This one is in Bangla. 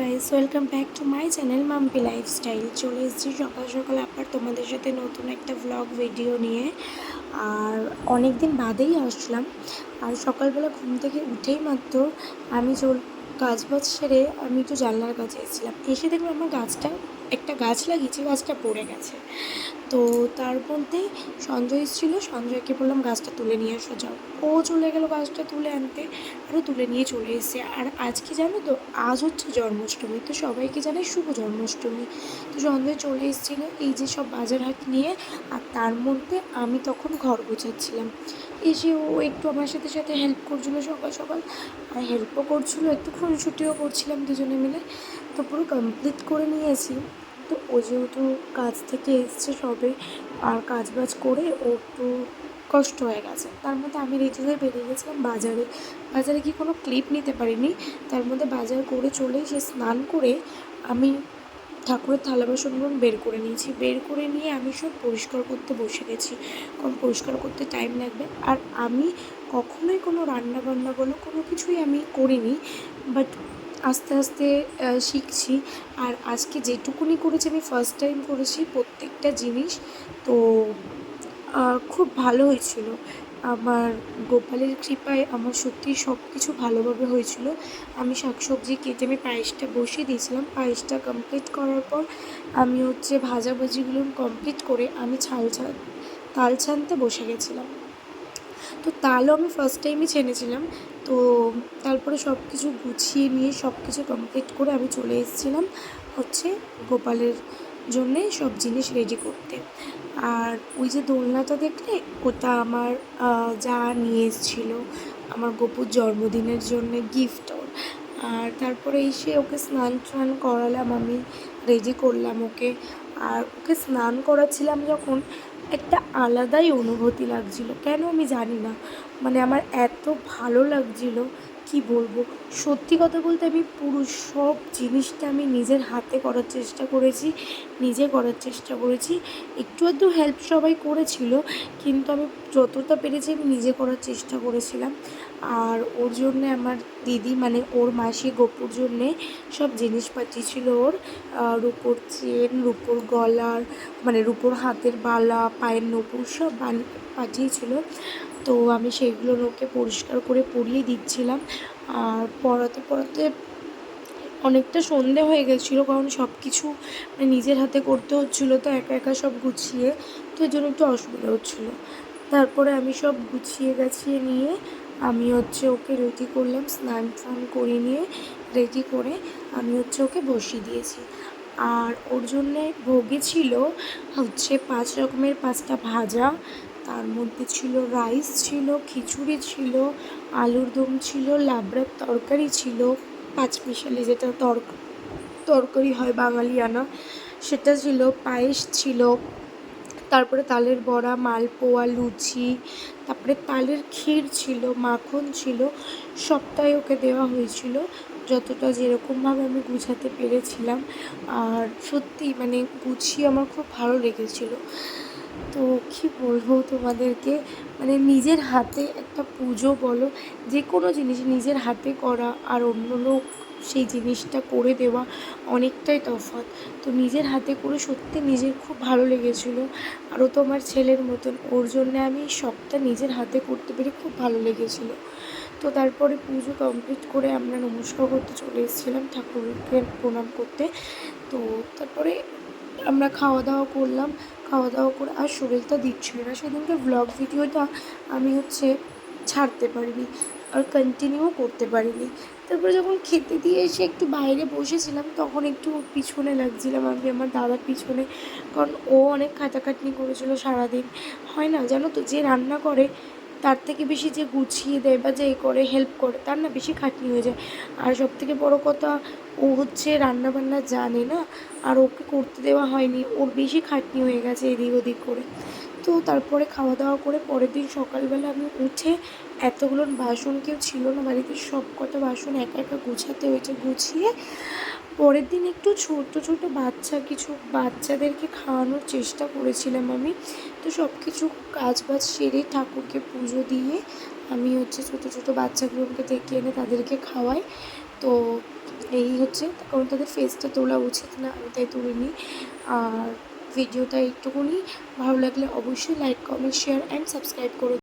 Guys, welcome back to my channel Mampi lifestyle. চলে এসেছি সকাল সকাল আবার তোমাদের সাথে নতুন একটা ভ্লগ ভিডিও নিয়ে। আর অনেক দিন বাদেই আসলাম। আর সকালবেলা ঘুম থেকে উঠেই মাত্র আমি কাজ বাজ সেরে আমি একটু জানলার কাছে এসেছিলাম। এসে দেখলাম আমার একটা গাছ লাগিয়েছি, গাছটা পড়ে গেছে। তো তার মধ্যে সঞ্জয় এসেছিল, সঞ্জয়কে বললাম গাছটা তুলে নিয়ে আসো, যাও। ও চলে গেল গাছটা তুলে আনতে, আরও তুলে নিয়ে চলে এসেছে। আর আজকে জানো তো, আজ হচ্ছে জন্মাষ্টমী, তো সবাইকে জানাই শুভ জন্মাষ্টমী। তো সঞ্জয় চলে এসেছিলো এই যে সব বাজার হাট নিয়ে। আর তার মধ্যে আমি তখন ঘর গোছাচ্ছিলাম। এসে ও একটু আমার সাথে সাথে হেল্প করছিলো সকাল সকাল, আর হেল্পও করছিলো, একটু খুনসুটিও করছিলাম দুজনে মিলে। তো পুরো কমপ্লিট করে নিয়েছি। তো ও যেহেতু কাজ থেকে এসছে সবে, আর কাজ বাজ করে ও একটু কষ্ট হয়ে গেছে, তার মধ্যে আমি রেডি হয়ে বেরিয়ে গেছিলাম বাজারে। বাজারে কি কোনো ক্লিপ নিতে পারিনি, তার মধ্যে বাজার করে চলে এসে স্নান করে আমি ঠাকুরের থালা বাসনগুলো বের করে নিয়েছি। বের করে নিয়ে আমি সব পরিষ্কার করতে বসে গেছি, কারণ পরিষ্কার করতে টাইম লাগবে। আর আমি কখনোই কোনো রান্না বান্না বলো কোনো কিছুই আমি করিনি, বাট আস্তে আস্তে শিখছি। আর আজকে যেটুকুনি করেছি আমি ফার্স্ট টাইম করেছি প্রত্যেকটা জিনিস। তো খুব ভালো হয়েছিল। আমার গোপালের কৃপায় আমার সত্যিই সব কিছু ভালোভাবে হয়েছিল। আমি শাকসবজি কেটে আমি পায়েসটা বসিয়ে দিয়েছিলাম। পায়েসটা কমপ্লিট করার পর আমি ভাজাভুজিগুলো কমপ্লিট করে আমি তাল ছানতে বসে গেছিলাম। তো তালও আমি ফার্স্ট টাইমই ছেনেছিলাম। তো তারপরে সব কিছু গুছিয়ে নিয়ে সব কিছু কমপ্লিট করে আমি চলে এসেছিলাম গোপালের জন্যে সব জিনিস রেডি করতে। আর ওই যে দোলনাটা দেখলে, ওটা আমার যা নিয়ে এসেছিলো আমার গপুর জন্মদিনের জন্যে গিফট ওর। আর তারপরে এসে ওকে স্নান টান করালাম, আমি রেডি করলাম ওকে। আর ওকে স্নান করাচ্ছিলাম যখন, একটা আলাদাই অনুভূতি লাগছিল, কেন আমি জানি না। মানে আমার এত ভালো লাগছিল, কি বলবো। সত্যি কথা বলতে আমি পুরো সব জিনিসটা আমি নিজের হাতে করার চেষ্টা করেছি। একটু আধটু হেল্প সবাই করেছিল, কিন্তু আমি যতটা পেরেছি আমি নিজে করার চেষ্টা করেছিলাম। আর ওর জন্যে আমার দিদি, মানে ওর মাসি গপুর জন্যে সব জিনিস পাঠিয়েছিল। ওর রূপোর চেন, রূপোর গলার, মানে রূপোর হাতের বালা, পায়ের নপুর সব পাঠিয়েছিল। তো আমি সেগুলো ওকে পরিষ্কার করে পরিয়ে দিচ্ছিলাম। আর পরাতে অনেকটা সন্ধে হয়ে গেছিলো, কারণ সব কিছু নিজের হাতে করতে হচ্ছিলো, তো একা একা সব গুছিয়ে, তো এর জন্য একটু অসুবিধা হচ্ছিলো। তারপরে আমি সব গুছিয়ে গাছিয়ে নিয়ে আমি ওকে রেডি করলাম, স্নান টান করে নিয়ে রেডি করে আমি ওকে বসিয়ে দিয়েছি। আর ওর জন্যে ভোগে ছিল 5 রকমের 5টা ভাজা, তার মধ্যে ছিল রাইস, ছিল খিচুড়ি, ছিল আলুর দম, ছিল লাবড়ার তরকারি, ছিল পাঁচমিশালি যেটা তরকারি হয় বাঙালিয়ানা, সেটা ছিল, পায়েস ছিল, তারপরে তালের বড়া, মালপোয়া, লুচি, তারপরে তালের ক্ষীর ছিল, মাখন ছিল। সবটাই ওকে দেওয়া হয়েছিল, যতটা যেরকমভাবে আমি গুছাতে পেরেছিলাম। আর সত্যি মানে গুছিয়ে আমার খুব ভালো লেগেছিলো। তো কী বলবো তোমাদেরকে, মানে নিজের হাতে একটা পুজো বলো, যে কোনো জিনিস নিজের হাতে করা আর অন্য লোক সেই জিনিসটা করে দেওয়া অনেকটাই তফাৎ। তো নিজের হাতে করে সত্যি নিজের খুব ভালো লেগেছিলো। আর ও তো আমার ছেলের মতন, ওর জন্যে আমি সবটা নিজের হাতে করতে পেরে খুব ভালো লেগেছিলো। তো তারপরে পুজো কমপ্লিট করে আমরা নমস্কার করতে চলে এসেছিলাম, ঠাকুরকে প্রণাম করতে। তো তারপরে আমরা খাওয়া দাওয়া করলাম। খাওয়া দাওয়া করে আর শরীরটা দিচ্ছিল না, সেদিনকে ভ্লগ ভিডিওটা আমি ছাড়তে পারিনি, আর কন্টিনিউ করতে পারিনি। তারপরে যখন খেতে দিয়ে এসে একটু বাইরে বসেছিলাম, তখন একটু পিছনে লাগছিলাম আমি আমার দাদার পিছনে, কারণ ও অনেক খাটাখাটনি করেছিল সারাদিন। হয় না জানো তো, যে রান্না করে তার থেকে বেশি যে গুছিয়ে দেয় বা যে করে হেল্প করে, তার না বেশি খাটনি হয়ে যায়। আর সবথেকে বড় কথা, ও রান্নাবান্না জানে না, আর ওকে করতে দেওয়া হয়নি, ওর বেশি খাটনি হয়ে গেছে এদিক ওদিক করে। তো তারপরে খাওয়া দাওয়া করে পরের দিন সকালবেলা আমি উঠে, এতগুলো বাসন কেউ ছিল না বাড়িতে, সব কটা বাসন একা একা গুছাতে হয়েছে। গুছিয়ে পরের দিন একটু ছোট কিছু বাচ্চাদেরকে খাওয়ানোর চেষ্টা করেছিলাম আমি। তো সব কিছু কাজ বাজ সেরে ঠাকুরকে পুজো দিয়ে আমি হচ্ছে ছোটো ছোটো বাচ্চাগুলোকে ডেকে এনে তাদেরকে খাওয়াই। তো এই হচ্ছে, কারণ তাদের ফেসটা তোলা উচিত না, আমি তাই তুলিনি। আর ভিডিওটা একটুকুনি ভালো লাগলে অবশ্যই like, comment, share and subscribe করে